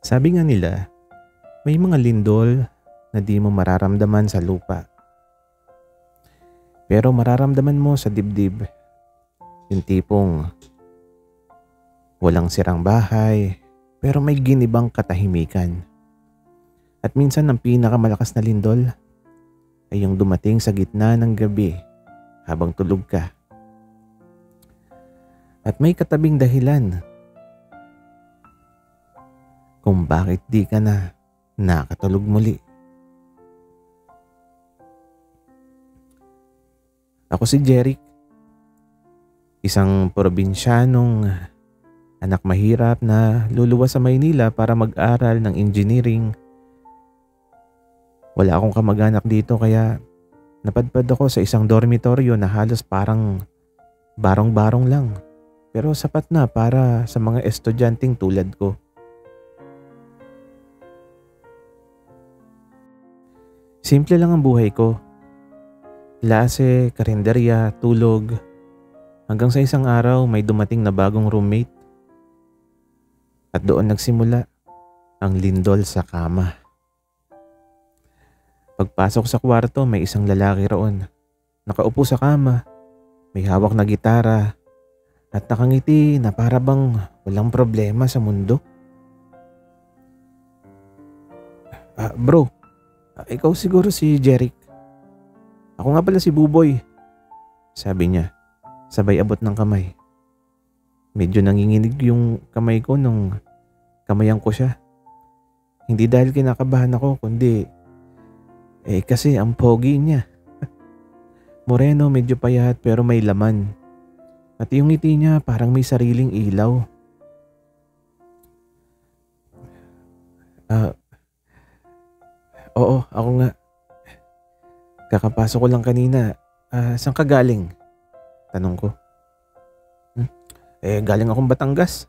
Sabi nga nila, may mga lindol na di mo mararamdaman sa lupa. Pero mararamdaman mo sa dibdib. Yung tipong walang sirang bahay, pero may ginibang katahimikan. At minsan ang pinakamalakas na lindol ay yung dumating sa gitna ng gabi habang tulog ka. At may katabing dahilan kung bakit di ka na nakatulog muli. Ako si Jeric, isang probinsyanong anak mahirap na luluwas sa Maynila para mag-aral ng engineering. Wala akong kamag-anak dito kaya napadpad ako sa isang dormitoryo na halos parang barong-barong lang. Pero sapat na para sa mga estudyanteng tulad ko. Simple lang ang buhay ko. Klase, karinderya, tulog. Hanggang sa isang araw may dumating na bagong roommate. At doon nagsimula ang lindol sa kama. Pagpasok sa kwarto may isang lalaki roon. Nakaupo sa kama, may hawak na gitara at nakangiti na para bang walang problema sa mundo. Bro, ikaw siguro si Jeric. Ako nga pala si Buboy, sabi niya, sabay abot ng kamay. Medyo nanginginig yung kamay ko nung kamayan ko siya. Hindi dahil kinakabahan ako, kundi kasi ang pogi niya. Moreno, medyo payat pero may laman. At yung ngiti niya parang may sariling ilaw. Oo, ako nga. Kakapasok ko lang kanina. Saan ka galing? Tanong ko. Galing akong Batangas.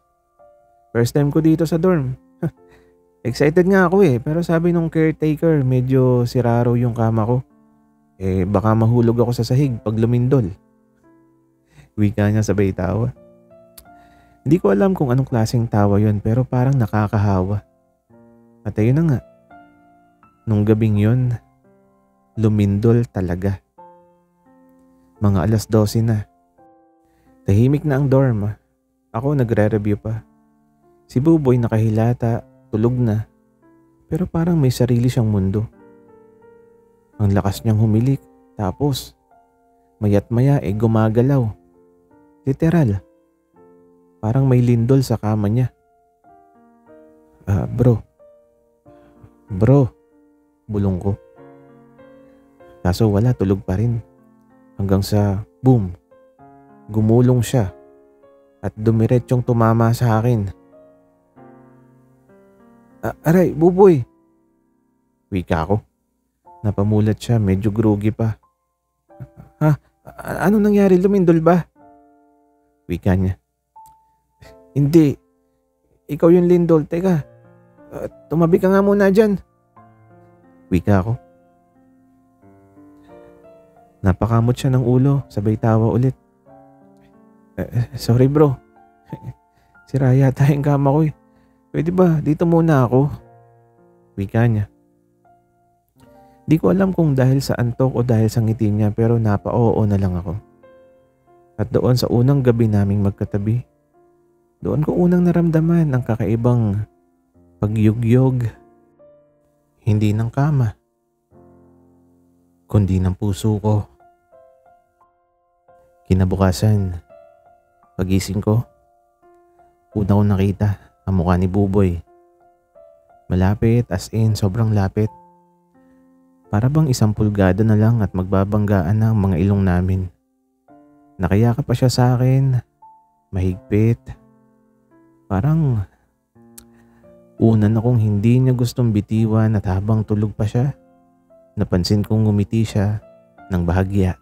First time ko dito sa dorm. Excited nga ako pero sabi nung caretaker medyo sira raw yung kama ko. Baka mahulog ako sa sahig pag lumindol. Wika niya sabay tawa. Hindi ko alam kung anong klaseng tawa yon pero parang nakakahawa. At ayun na nga. Nung gabing yon, lumindol talaga. Mga 12:00 na. Tahimik na ang dorm. Ako nagre-review pa. Si Buboy nakahilata, tulog na. Pero parang may sarili siyang mundo. Ang lakas niyang humilik. Tapos, maya't maya gumagalaw. Literal. Parang may lindol sa kama niya. Bro. Bulong ko. Kaso wala, tulog pa rin. Hanggang sa boom. Gumulong siya. At dumiretsyong tumama sa akin. Aray, Buboy. Wika ko. Napamulat siya, medyo groggy pa. Ano nangyari? Lumindol ba? Wika niya. Hindi. Ikaw yung lindol. Teka. Tumabi ka nga muna dyan. Wika ko. Napakamot siya ng ulo. Sabay tawa ulit. Sorry bro. Sira yata yung kama ko Pwede ba? Dito muna ako. Wika niya. Di ko alam kung dahil sa antok o dahil sa ngiti niya pero napa-oo na lang ako. At doon sa unang gabi naming magkatabi, doon ko unang naramdaman ang kakaibang pagyugyog. Hindi ng kama, kundi ng puso ko. Kinabukasan, pagising ko, una kong nakita ang mukha ni Buboy. Malapit as in sobrang lapit. Para bang 1 pulgada na lang at magbabanggaan na ang mga ilong namin. Nakayakap pa siya sa akin, mahigpit. Parang una na kong hindi niya gustong bitiwan at habang tulog pa siya, napansin kong ngumiti siya ng bahagya.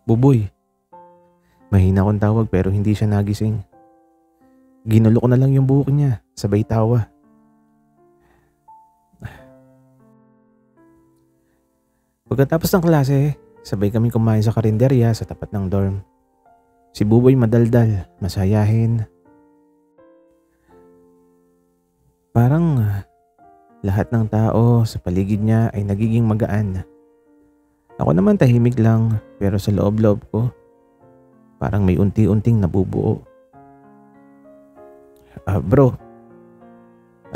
Buboy. Mahina akong tawag pero hindi siya nagising. Ginulo ko na lang yung buhok niya, sabay tawa. Pagkatapos ng klase, sabay kami kumain sa karinderya sa tapat ng dorm. Si Buboy madaldal, masayahin. Parang lahat ng tao sa paligid niya ay nagiging magaan. Ako naman tahimik lang pero sa loob-loob ko parang may unti-unting nabubuo. Bro,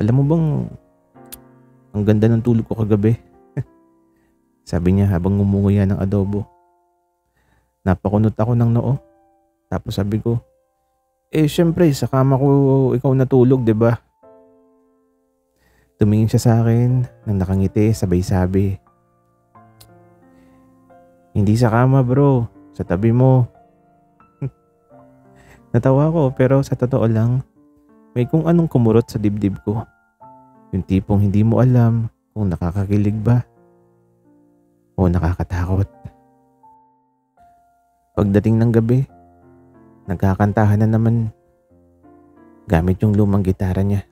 alam mo bang ang ganda ng tulog ko kagabi? Sabi niya habang ngumunguya ng adobo. Napakunot ako ng noo. Tapos sabi ko, syempre sa kama ko ikaw natulog, 'di ba? Tumingin siya sa akin nang nakangiti sabay sabi, hindi sa kama bro, sa tabi mo. Natawa ko pero sa totoo lang, may kung anong kumurot sa dibdib ko. Yung tipong hindi mo alam kung nakakakilig ba o nakakatakot. Pagdating ng gabi, nagkakantahan na naman gamit yung lumang gitara niya.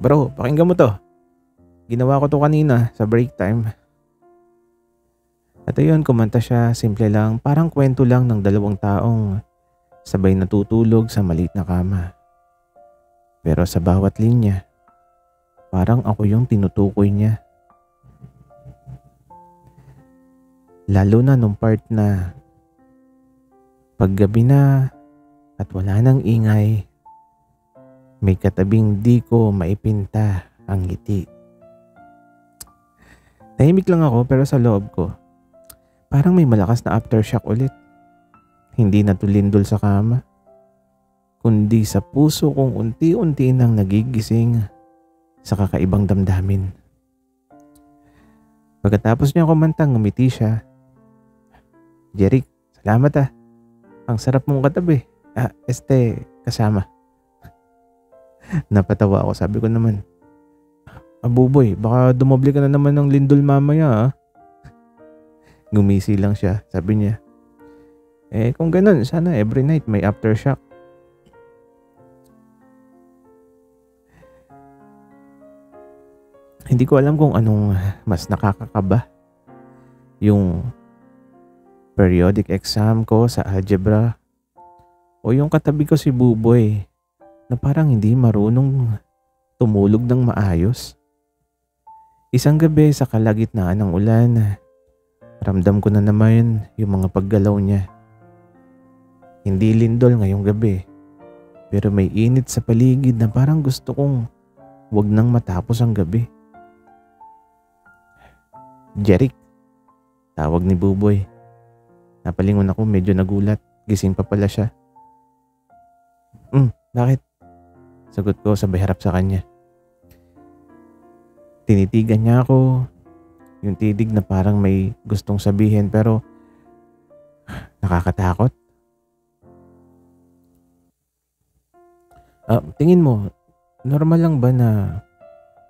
Bro, pakinggan mo to. Ginawa ko to kanina sa break time. At ayun, kumanta siya, simple lang, parang kwento lang ng dalawang taong sabay natutulog sa maliit na kama. Pero sa bawat linya, parang ako yung tinutukoy niya. Lalo na nung part na paggabi na at wala nang ingay, may katabing di ko maipinta ang ngiti. Tahimik lang ako pero sa loob ko, parang may malakas na aftershock ulit. Hindi na tulindol sa kama, kundi sa puso kong unti-unti nang nagigising sa kakaibang damdamin. Pagkatapos niya kumantang, ngumiti siya. Jeric, salamat. Ang sarap mong katabi. Kasama. Napatawa ako, sabi ko naman. Buboy, baka dumoble ka na naman ng lindol mamaya. Ngumisi lang siya, sabi niya. Kung ganun, sana every night may aftershock. Hindi ko alam kung anong mas nakakakaba. Yung periodic exam ko sa algebra o yung katabi ko si Buboy na parang hindi marunong tumulog ng maayos. Isang gabi sa kalagitnaan ng ulan, ramdam ko na naman yung mga paggalaw niya. Hindi lindol ngayong gabi, pero may init sa paligid na parang gusto kong wag nang matapos ang gabi. Jeric, tawag ni Buboy. Napalingon ako, medyo nagulat. Gising pa pala siya. Bakit? Sagot ko sabay harap sa kanya. Tinitigan niya ako. Yung titig na parang may gustong sabihin pero nakakatakot. Tingin mo, normal lang ba na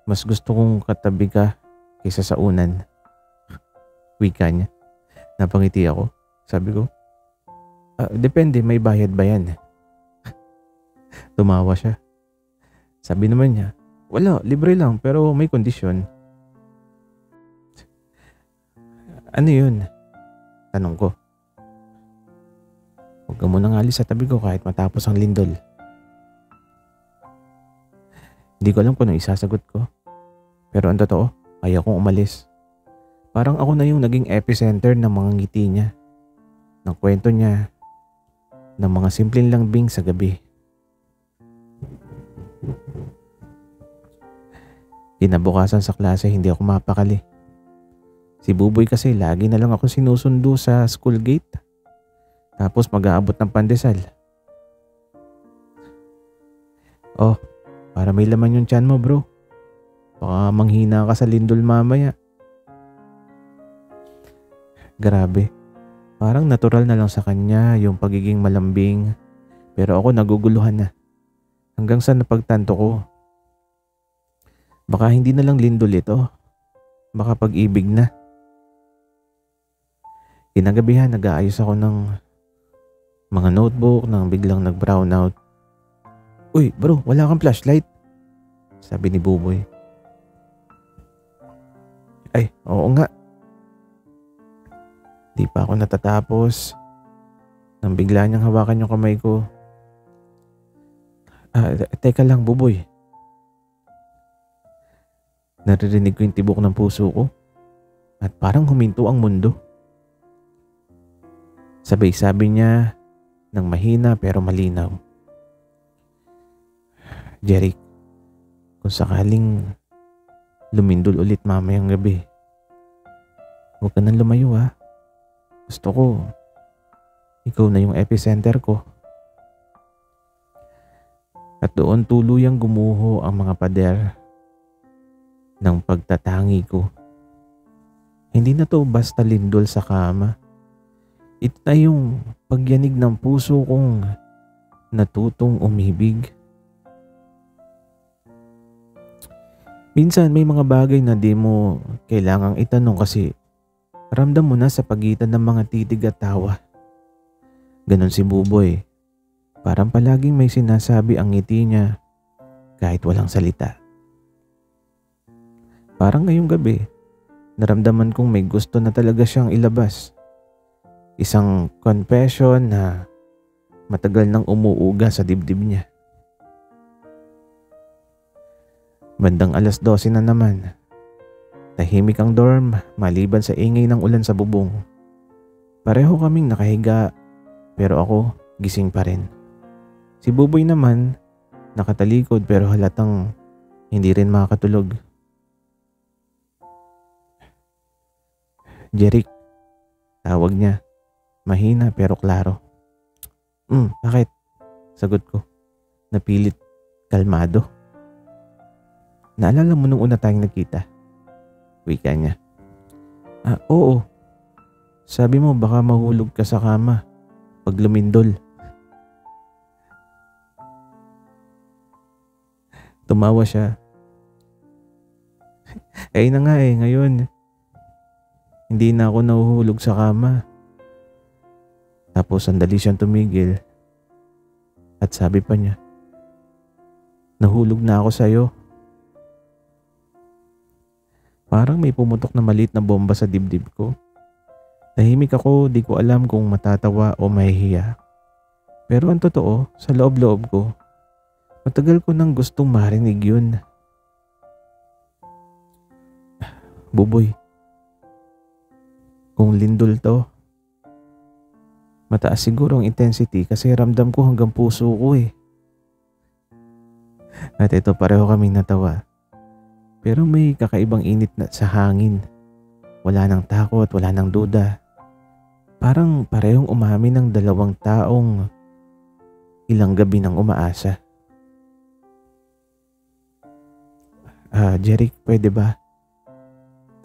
mas gusto kong katabi ka kaysa sa unan? Wika niya. Napangiti ako. Sabi ko, depende, may bayad ba yan? Tumawa siya. Sabi naman niya, wala, libre lang pero may kondisyon. Ano yun? Tanong ko. Huwag ka munang alis sa tabi ko kahit matapos ang lindol. Hindi ko alam kung ano isasagot ko. Pero ang totoo, ayaw kong umalis. Parang ako na yung naging epicenter ng mga ngiti niya. Ng kwento niya, ng mga simpleng lambing sa gabi. Kinabukasan sa klase, hindi ako mapakali. Si Buboy kasi lagi na lang ako sinusundo sa school gate. Tapos mag-aabot ng pandesal. Para may laman yung tiyan mo bro. Baka manghina ka sa lindol mamaya. Grabe. Parang natural na lang sa kanya yung pagiging malambing. Pero ako naguguluhan na. Hanggang sa napagtanto ko. Baka hindi na lang lindol ito. Baka pag-ibig na. Kinagabihan nag-aayos ako ng mga notebook nang biglang nag-brown out. Uy bro, wala kang flashlight? Sabi ni Buboy. Ay, oo nga. Di pa ako natatapos nang bigla niyang hawakan yung kamay ko. Teka lang Buboy. Naririnig ko yung tibok ng puso ko at parang huminto ang mundo. Sabay sabi niya ng mahina pero malinaw, "Jeric, kung sakaling lumindol ulit mamayang gabi, huwag ka nang lumayo ha. Gusto ko, ikaw na yung epicenter ko." At doon tuluyang gumuho ang mga pader ng pagtatangi ko. Hindi na to basta lindol sa kama. Ito na yung pagyanig ng puso kong natutong umibig. Minsan may mga bagay na di mo kailangang itanong kasi ramdam mo na sa pagitan ng mga titig at tawa. Ganon si Buboy. Parang palaging may sinasabi ang ngiti niya kahit walang salita. Parang ngayong gabi, naramdaman kong may gusto na talaga siyang ilabas. Isang confession na matagal nang umuuga sa dibdib niya. Bandang 12:00 na naman. Tahimik ang dorm maliban sa ingay ng ulan sa bubong. Pareho kaming nakahiga pero ako gising pa rin. Si Buboy naman nakatalikod pero halatang hindi rin makakatulog. "Jeric," tawag niya. Mahina pero klaro. Bakit?" Sagot ko. Napilit kalmado. "Naalala mo nung una tayong nagkita?" Wika niya. Oo. Sabi mo baka mahulog ka sa kama pag lumindol." Tumawa siya. Na nga ngayon. Hindi na ako nahuhulog sa kama. Tapos sandali siyang tumigil at sabi pa niya, "Nahulog na ako sa'yo." Parang may pumutok na maliit na bomba sa dibdib ko. Tahimik ako, di ko alam kung matatawa o mahihiya. Pero ang totoo, sa loob-loob ko, matagal ko nang gustong marinig yun. "Buboy, kung lindol to, mataas siguro ang intensity kasi ramdam ko hanggang puso ko eh." At ito pareho kaming natawa. Pero may kakaibang init na sa hangin. Wala nang takot, wala nang duda. Parang parehong umamin ng dalawang taong ilang gabi nang umaasa. "Jeric, pwede ba?"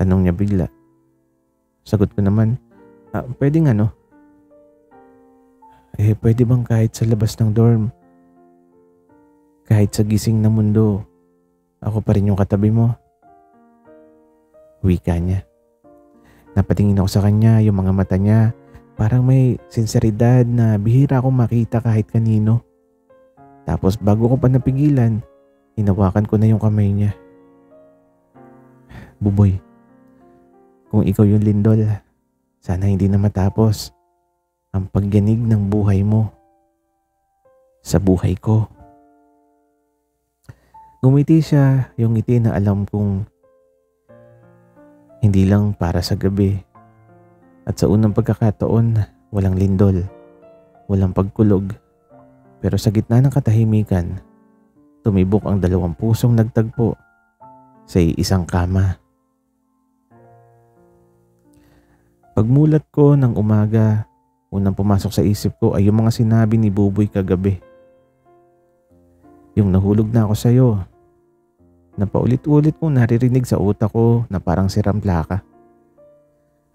Tanong niya bigla. Sagot ko naman, "Pwede nga no." Pwede bang kahit sa labas ng dorm, kahit sa gising na mundo, ako pa rin yung katabi mo?" Wika niya. Napatingin ako sa kanya, yung mga mata niya, parang may sinseridad na bihira akong makita kahit kanino. Tapos bago ko pa napigilan, hinawakan ko na yung kamay niya. "Buboy, kung ikaw yung lindol, sana hindi na matapos ang pagyanig ng buhay mo sa buhay ko." Ngumiti siya, yung ngiti na alam kong hindi lang para sa gabi. At sa unang pagkakataon, walang lindol, walang pagkulog. Pero sa gitna ng katahimikan, tumibok ang dalawang pusong nagtagpo sa isang kama. Pagmulat ko ng umaga, unang pumasok sa isip ko ay yung mga sinabi ni Buboy kagabi. Yung "nahulog na ako sa'yo," na paulit-ulit kong naririnig sa utak ko na parang siram plaka.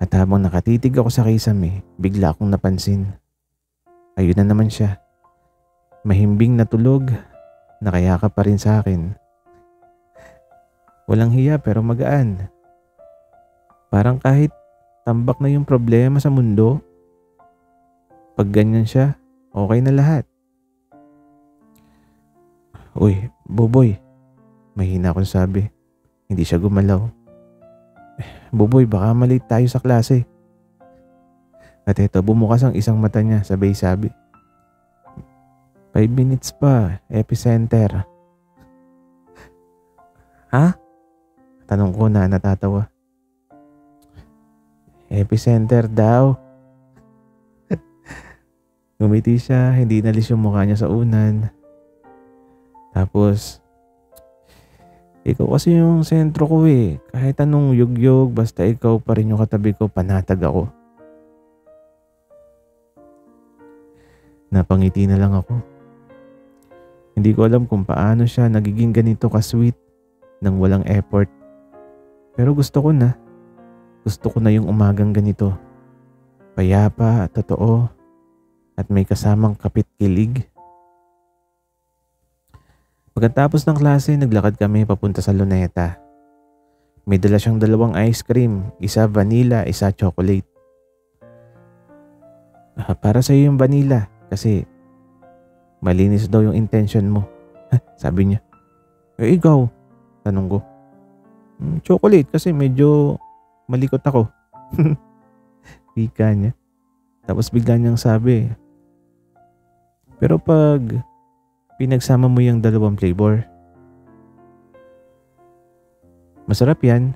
At habang nakatitig ako sa kisame, bigla akong napansin. Ayun na naman siya. Mahimbing na tulog, nakayakap pa rin sa akin. Walang hiya pero magaan. Parang kahit tambak na yung problema sa mundo, pag ganyan siya, okay na lahat. "Uy, Buboy," mahina akong sabi. Hindi siya gumalaw. "Buboy, baka malate tayo sa klase." At ito, bumukas ang isang mata niya, sabay sabi, 5 minutes pa, epicenter." "Ha?" Tanong ko na natatawa. Epicenter daw. Ngumiti siya, hindi nalis yung mukha niya sa unan. Tapos, ikaw kasi yung sentro ko eh. Kahit anong yugyog, basta ikaw pa rin yung katabi ko, panatag ako. Napangiti na lang ako. Hindi ko alam kung paano siya nagiging ganito ka-sweet nang walang effort. Pero gusto ko na. Gusto ko na yung umagang ganito. Payapa, totoo, at may kasamang kapit-kilig. Pagkatapos ng klase, naglakad kami papunta sa Luneta. May dala siyang 2 ice cream, isa vanilla, isa chocolate. Para sa iyo yung vanilla kasi malinis daw yung intention mo. Sabi niya. Ikaw? Tanong ko. Chocolate kasi medyo malikot ako. Wika niya. Tapos bigla niyang sabi, pero pag pinagsama mo yung 2 flavor, masarap yan.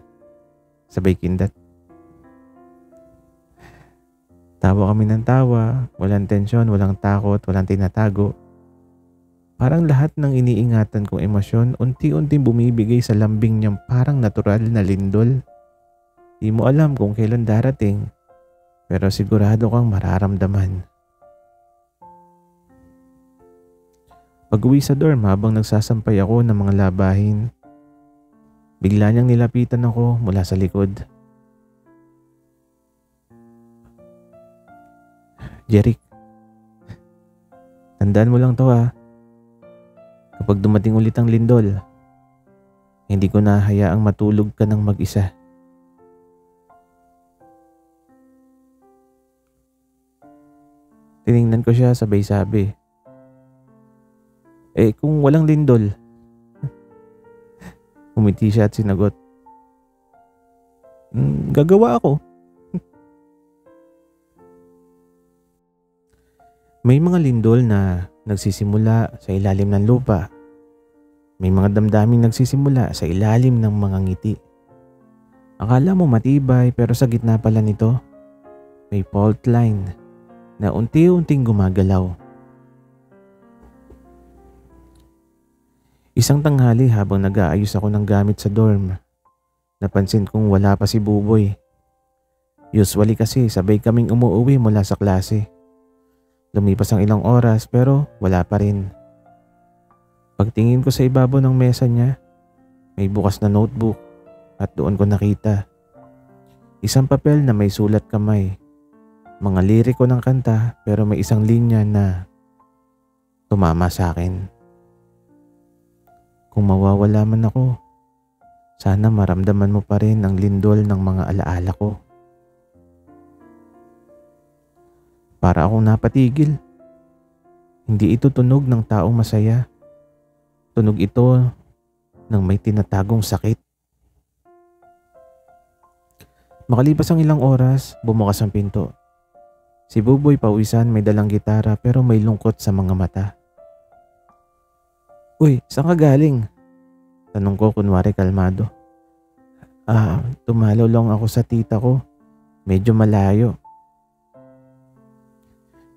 Sabay kindat. Tawa kami ng tawa, walang tensyon, walang takot, walang tinatago. Parang lahat ng iniingatan kong emosyon unti-unting bumibigay sa lambing niyang parang natural na lindol. Di mo alam kung kailan darating, pero sigurado kang mararamdaman. Pag-uwi sa dorm habang nagsasampay ako ng mga labahin, bigla niyang nilapitan ako mula sa likod. Jeric, tandaan mo lang to ha. Kapag dumating ulit ang lindol, hindi ko na hayaang matulog ka ng mag-isa. Tiningnan ko siya sabay sabi, kung walang lindol? Umiti siya at sinagot, gagawa ako. May mga lindol na nagsisimula sa ilalim ng lupa. May mga damdaming nagsisimula sa ilalim ng mga ngiti. Akala mo matibay pero sa gitna pala nito, may fault line na unti-unting gumagalaw. Isang tanghali habang nag-aayos ako ng gamit sa dorm, napansin kong wala pa si Buboy. Usually kasi sabay kaming umuuwi mula sa klase. Lumipas ang ilang oras pero wala pa rin. Pagtingin ko sa ibabaw ng mesa niya, may bukas na notebook at doon ko nakita isang papel na may sulat kamay. Mga liriko ng kanta pero may isang linya na tumama sa akin. Kung mawawala man ako, sana maramdaman mo pa rin ang lindol ng mga alaala ko. Para akong napatigil. Hindi ito tunog ng taong masaya. Tunog ito ng may tinatagong sakit. Makalipas ang ilang oras, bumukas ang pinto. Si Buboy pawisan, may dalang gitara pero may lungkot sa mga mata. Uy, saan ka galing? Tanong ko kunwari kalmado. Tumalaw lang ako sa tita ko. Medyo malayo.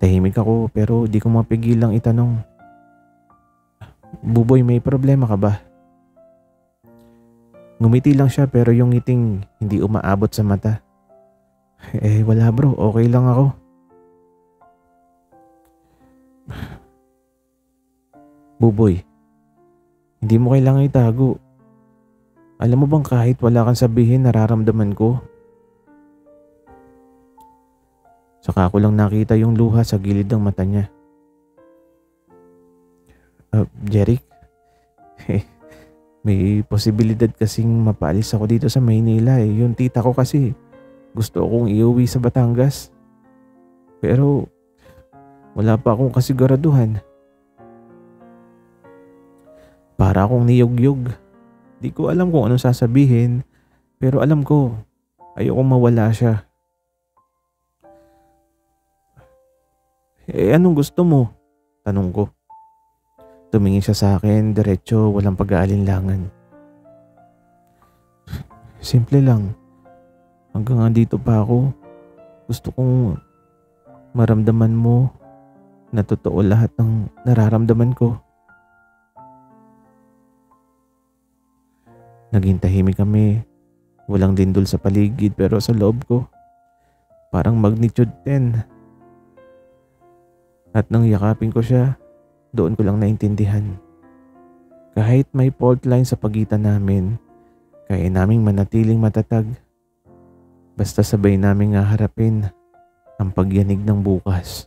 Tahimik ako pero di ko mapigilang itanong. Buboy, may problema ka ba? Ngumiti lang siya pero yung ngiting hindi umaabot sa mata. Wala bro, okay lang ako. Buboy, hindi mo kailangan itago. Alam mo bang kahit wala kang sabihin nararamdaman ko? Saka ko lang nakita yung luha sa gilid ng mata niya. Jeric, may posibilidad kasing mapaalis ako dito sa Maynila eh. Yung tita ko kasi gusto akong iuwi sa Batangas. Pero wala pa akong kasiguraduhan. Para akong niyog-yog. Di ko alam kung anong sasabihin pero alam ko ayokong mawala siya. Anong gusto mo? Tanong ko. Tumingin siya sa akin, diretso, walang pag-aalinlangan. Simple lang. Hanggang andito pa ako. Gusto kong maramdaman mo na totoo lahat ng nararamdaman ko. Naging tahimik kami. Walang lindol sa paligid pero sa loob ko, parang magnitude 10. At nang yakapin ko siya, doon ko lang naintindihan. Kahit may fault line sa pagitan namin, kaya naming manatiling matatag. Basta sabay naming haharapin ang pagyanig ng bukas.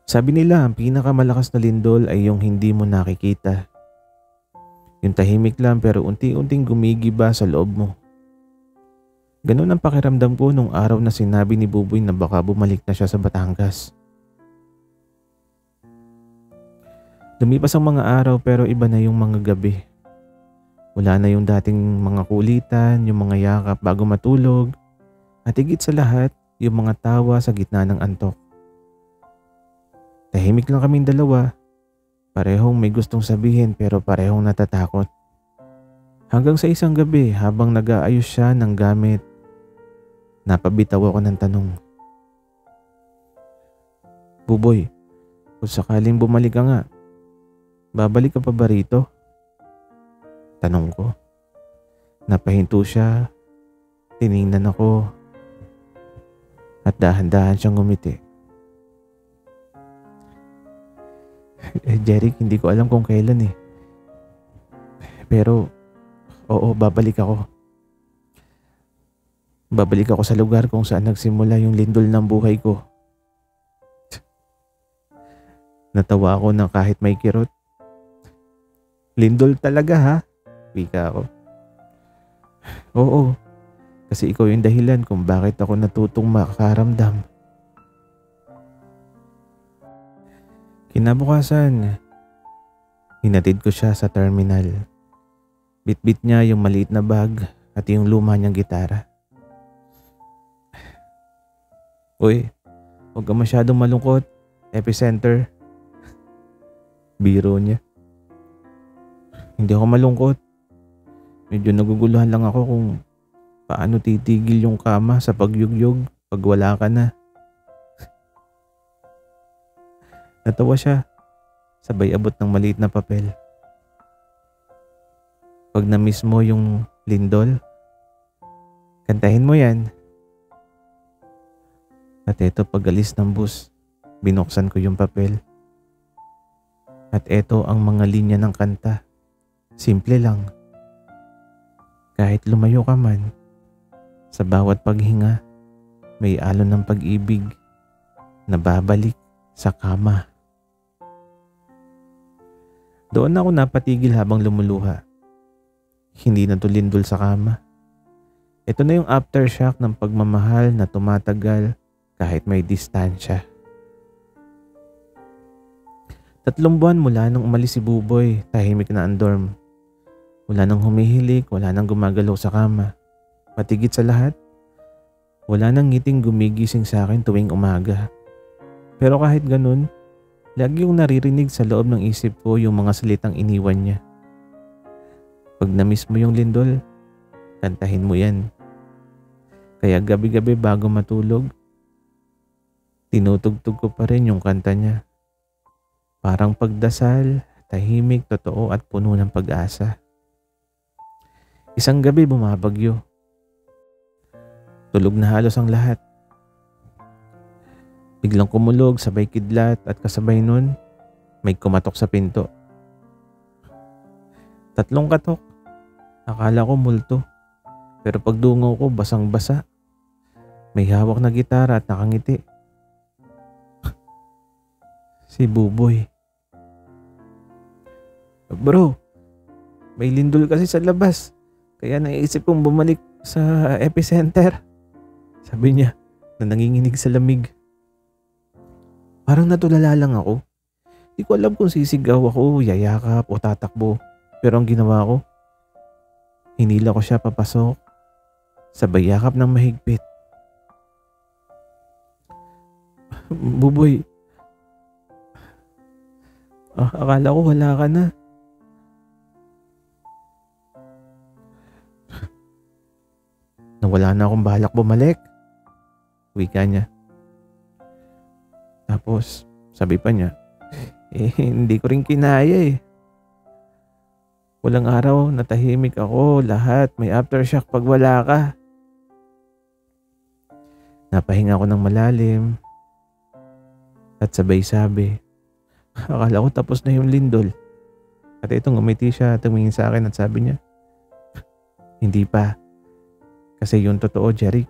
Sabi nila ang pinakamalakas na lindol ay yung hindi mo nakikita. Yung tahimik lang pero unti-unting gumigiba sa loob mo. Ganun ang pakiramdam ko nung araw na sinabi ni Buboy na baka bumalik na siya sa Batangas. Lumipas ang mga araw pero iba na yung mga gabi. Wala na yung dating mga kulitan, yung mga yakap bago matulog, at higit sa lahat, yung mga tawa sa gitna ng antok. Tahimik lang kaming dalawa, parehong may gustong sabihin pero parehong natatakot. Hanggang sa isang gabi habang nag-aayos siya ng gamit, napabitaw ako ng tanong. Buboy, kung sakaling bumalik ka nga, babalik ka pa ba rito? Tanong ko. Napahinto siya, tiningnan ako, at dahan-dahan siyang ngumiti. Jeric, hindi ko alam kung kailan eh. Pero, oo, babalik ako. Babalik ako sa lugar kung saan nagsimula yung lindol ng buhay ko. Natawa ako ng kahit may kirot. Lindol talaga ha? Wika ako. Oo, kasi ikaw yung dahilan kung bakit ako natutong makaramdam. Kinabukasan, hinatid ko siya sa terminal. Bitbit niya yung maliit na bag at yung luma niyang gitara. Uy, huwag ka masyadong malungkot, Epicenter. Biro niya. Hindi ako malungkot. Medyo naguguluhan lang ako kung paano titigil yung kama sa pagyugyog pag wala ka na. Natawa siya, sabay abot ng maliit na papel. Pag na-miss mo yung lindol, kantahin mo yan. At eto pag alis ng bus, binuksan ko yung papel. At eto ang mga linya ng kanta. Simple lang. Kahit lumayo ka man, sa bawat paghinga, may alon ng pag-ibig na babalik sa kama. Doon ako napatigil habang lumuluha. Hindi na to lindol sa kama. Ito na yung aftershock ng pagmamahal na tumatagal kahit may distansya. 3 buwan mula nung umalis si Buboy, tahimik na ang dorm. Wala nang humihilik, wala nang gumagalaw sa kama. Matigit sa lahat, wala nang ngiting gumigising sa akin tuwing umaga. Pero kahit ganun, lagi yung naririnig sa loob ng isip ko yung mga salitang iniwan niya. Pag na-miss mo yung lindol, kantahin mo yan. Kaya gabi-gabi bago matulog, tinutugtog ko pa rin yung kanta niya. Parang pagdasal, tahimik, totoo at puno ng pag-asa. Isang gabi bumabagyo. Tulog na halos ang lahat. Biglang kumulog, sabay kidlat at kasabay nun, may kumatok sa pinto. 3 katok. Akala ko multo. Pero pagdungaw ko basang-basa. May hawak na gitara at nakangiti. Si Buboy. Bro, may lindol kasi sa labas. Kaya naisip kong bumalik sa Epicenter. Sabi niya na nanginginig sa lamig. Parang natulala lang ako. Di ko alam kung sisigaw ako, yayakap o tatakbo. Pero ang ginawa ko, hinila ko siya papasok. Sabay yakap ng mahigpit. Buboy, akala ko wala ka na. na wala na akong balak bumalik. Wika niya. Tapos sabi pa niya, hindi ko rin kinaya eh. Walang araw natahimik ako, lahat may aftershock pag wala ka. Napahinga ako ng malalim at sabay sabi, akala ko tapos na yung lindol. At ito ngumiti siya, tumingin sa akin at sabi niya, hindi pa. Kasi yung totoo, Jeric,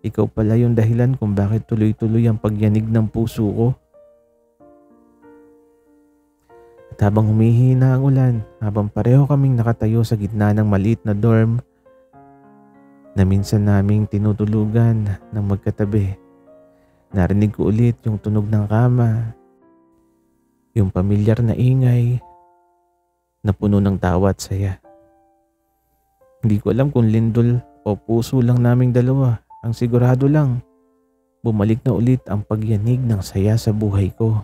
ikaw pala yung dahilan kung bakit tuloy-tuloy ang pagyanig ng puso ko. At habang humihina ang ulan, habang pareho kaming nakatayo sa gitna ng maliit na dorm na minsan naming tinutulugan ng magkatabi, narinig ko ulit yung tunog ng kama, yung pamilyar na ingay na puno ng tawa at saya. Hindi ko alam kung lindol o puso lang naming dalawa. Ang sigurado lang, bumalik na ulit ang pagyanig ng saya sa buhay ko.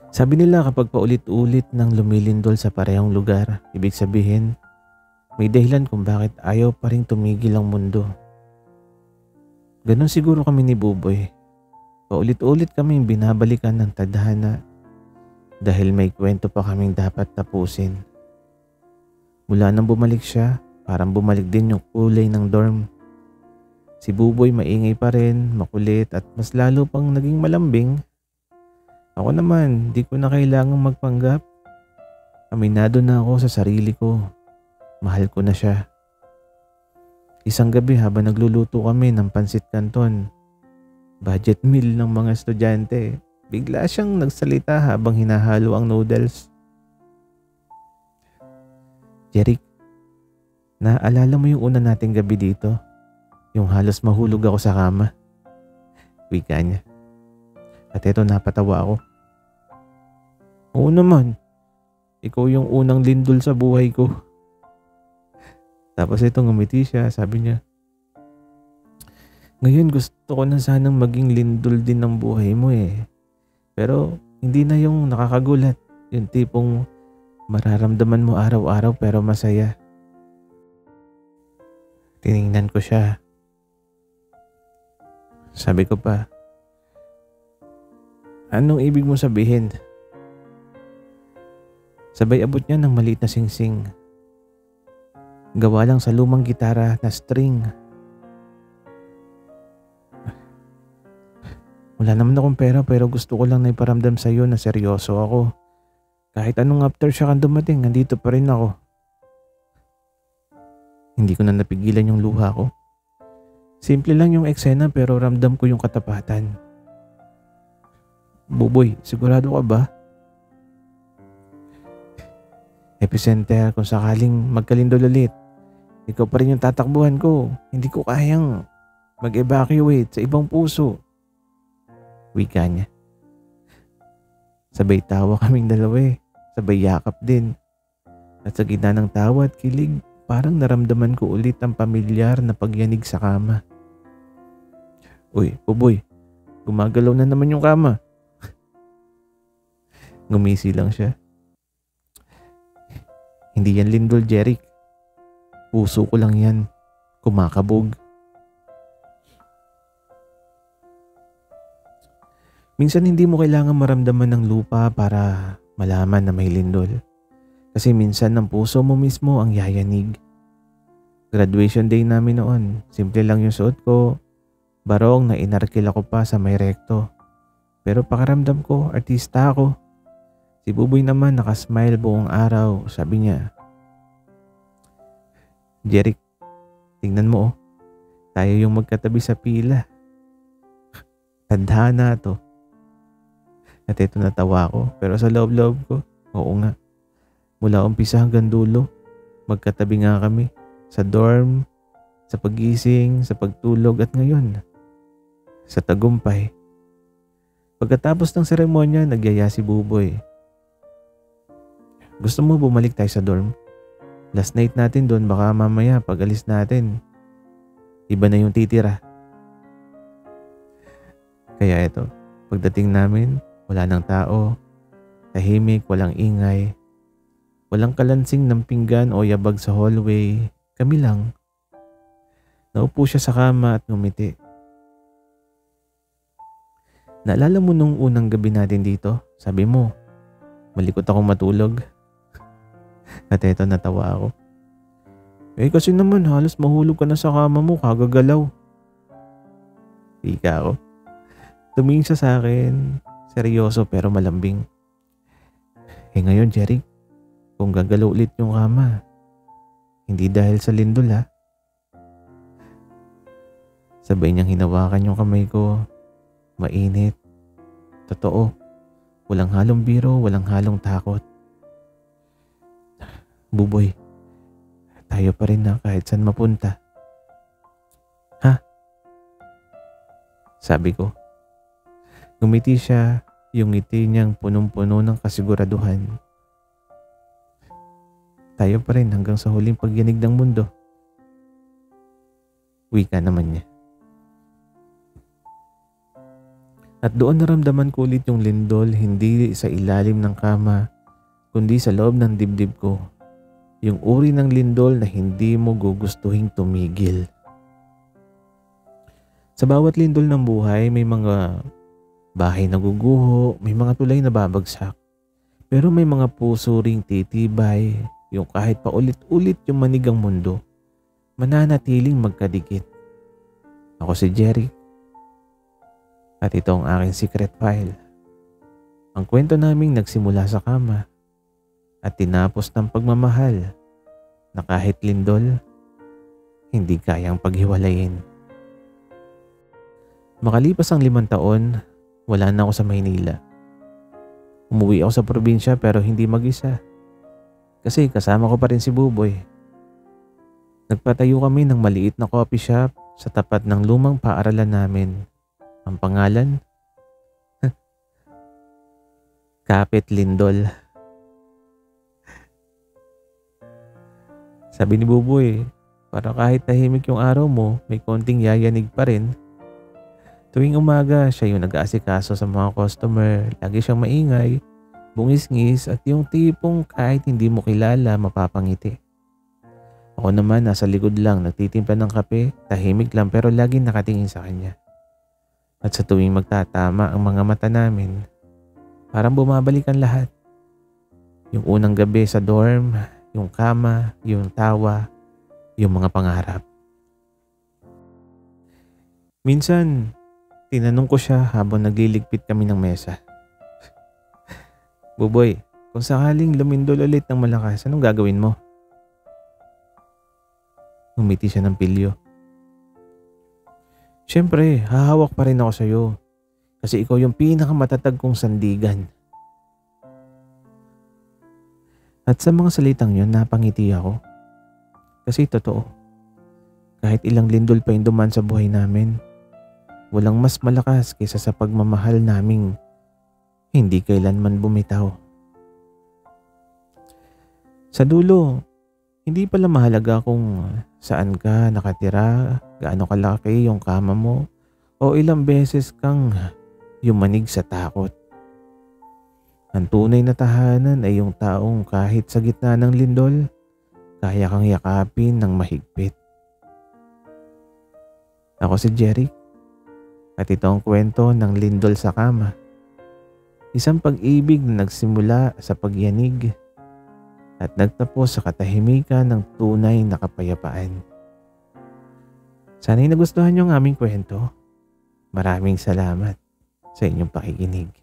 Sabi nila kapag paulit-ulit nang lumilindol sa parehong lugar, ibig sabihin, may dahilan kung bakit ayaw pa rin tumigil ang mundo. Ganon siguro kami ni Buboy. Paulit-ulit kaming binabalikan ng tadhana dahil may kwento pa kaming dapat tapusin. Mula nang bumalik siya, parang bumalik din yung kulay ng dorm. Si Buboy maingay pa rin, makulit at mas lalo pang naging malambing. Ako naman, di ko na kailangang magpanggap. Aminado na ako sa sarili ko. Mahal ko na siya. Isang gabi habang nagluluto kami ng pansit canton, budget meal ng mga estudyante, bigla siyang nagsalita habang hinahalo ang noodles. Jeric, naalala mo yung una nating gabi dito? Yung halos mahulog ako sa kama? Wika niya. At eto napatawa ako. Oo naman. Ikaw yung unang lindol sa buhay ko. Tapos ito ngumiti siya, sabi niya, ngayon gusto ko na sanang maging lindol din ng buhay mo eh. Pero hindi na yung nakakagulat. Yung tipong mararamdaman mo araw-araw pero masaya. Tiningnan ko siya. Sabi ko pa, anong ibig mo sabihin? Sabay abot niya ng maliit na singsing. Gawa lang sa lumang gitara na string. Wala naman akong pera pero gusto ko lang na iparamdam sa iyo na seryoso ako. Kahit anong aftershock ang dumating, nandito pa rin ako. Hindi ko na napigilan yung luha ko. Simple lang yung eksena pero ramdam ko yung katapatan. Buboy, sigurado ka ba? Epicenter, kung sakaling magkalindol ulit, ikaw pa rin yung tatakbuhan ko. Hindi ko kayang mag-evacuate sa ibang puso. Wika niya. Sabay tawa kaming dalawa eh. Sabay yakap din. At sa gitna ng tawa at kilig, parang naramdaman ko ulit ang pamilyar na pagyanig sa kama. Uy, Buboy, gumagalaw na naman yung kama. Ngumisi lang siya. Hindi yan lindol, Jeric. Puso ko lang yan. Kumakabog. Minsan hindi mo kailangan maramdaman ng lupa para malaman na may lindol. Kasi minsan ng puso mo mismo ang yayanig. Graduation day namin noon. Simple lang yung suot ko. Barong na inarkil ako pa sa may rekto. Pero pakiramdam ko, artista ako. Si Buboy naman nakasmile buong araw. Sabi niya, Jeric, tingnan mo oh. Tayo yung magkatabi sa pila. Tadhana to. At ito natawa ko. Pero sa loob-loob ko, oo nga. Mula umpisa hanggang dulo, magkatabi nga kami. Sa dorm, sa pagising, sa pagtulog at ngayon, sa tagumpay. Pagkatapos ng seremonya, nagyaya si Buboy. Gusto mo bumalik tayo sa dorm? Last night natin doon, baka mamaya pag alis natin, iba na yung titira. Kaya ito, pagdating namin, wala nang tao, tahimik, walang ingay. Walang kalansing ng pinggan o yabag sa hallway. Kami lang. Naupo siya sa kama at ngumiti. Naalala mo nung unang gabi natin dito? Sabi mo, malikot akong matulog. At eto natawa ako. Kasi naman halos mahulog ka na sa kama mo, kagagalaw. Ika ako. Tumingin siya sa akin, seryoso pero malambing. Ngayon Jeric, kung gagalaw ulit yung kama, hindi dahil sa lindol ha. Sabay niyang hinawakan yung kamay ko. Mainit. Totoo. Walang halong biro, walang halong takot. Buboy, tayo pa rin na kahit saan mapunta. Ha? Sabi ko. Ngumiti siya, yung ngiti niyang punong-puno ng kasiguraduhan. Tayo pa rin hanggang sa huling pagyanig ng mundo. Wika naman niya. At doon naramdaman ko ulit yung lindol, hindi sa ilalim ng kama, kundi sa loob ng dibdib ko. Yung uri ng lindol na hindi mo gugustuhing tumigil. Sa bawat lindol ng buhay, may mga bahay na guguho, may mga tulay na babagsak. Pero may mga puso ring titibay, yung kahit pa ulit-ulit yung manig ang mundo, mananatiling magkadikit. Ako si Jeric. At ito ang aking secret file. Ang kwento naming nagsimula sa kama at tinapos ng pagmamahal na kahit lindol, hindi kayang paghiwalayin. Makalipas ang 5 taon, wala na ako sa Maynila. Umuwi ako sa probinsya pero hindi mag-isa. Kasi kasama ko pa rin si Buboy. Nagpatayo kami ng maliit na coffee shop sa tapat ng lumang paaralan namin. Ang pangalan? Kapit Lindol. Sabi ni Buboy, para kahit tahimik yung araw mo, may konting yayanig pa rin. Tuwing umaga, siya yung nag-aasikaso sa mga customer. Lagi siyang maingay, bungis-ngis at yung tipong kahit hindi mo kilala, mapapangiti. Ako naman nasa likod lang, nagtitimpla ng kape, tahimik lang pero laging nakatingin sa kanya. At sa tuwing magtatama ang mga mata namin, parang bumabalik ang lahat. Yung unang gabi sa dorm, yung kama, yung tawa, yung mga pangarap. Minsan, tinanong ko siya habang nagliligpit kami ng mesa. Buboy, kung sakaling lumindol ulit ng malakas, anong gagawin mo? Umiti siya ng pilyo. Siyempre, hahawak pa rin ako sa'yo. Kasi ikaw yung pinakamatatag kong sandigan. At sa mga salitang yun, napangiti ako. Kasi totoo, kahit ilang lindol pa yung duman sa buhay namin, walang mas malakas kaysa sa pagmamahal naming hindi kailanman bumitaw. Sa dulo, hindi pala mahalaga kung saan ka nakatira, gaano kalaki yung kama mo, o ilang beses kang yumanig sa takot. Ang tunay na tahanan ay yung taong kahit sa gitna ng lindol, kaya kang yakapin ng mahigpit. Ako si Jeric, at ito ang kwento ng lindol sa kama. Isang pag-ibig na nagsimula sa pagyanig at nagtapos sa katahimikan ng tunay na kapayapaan. Sana'y nagustuhan niyo ang aming kwento. Maraming salamat sa inyong pakikinig.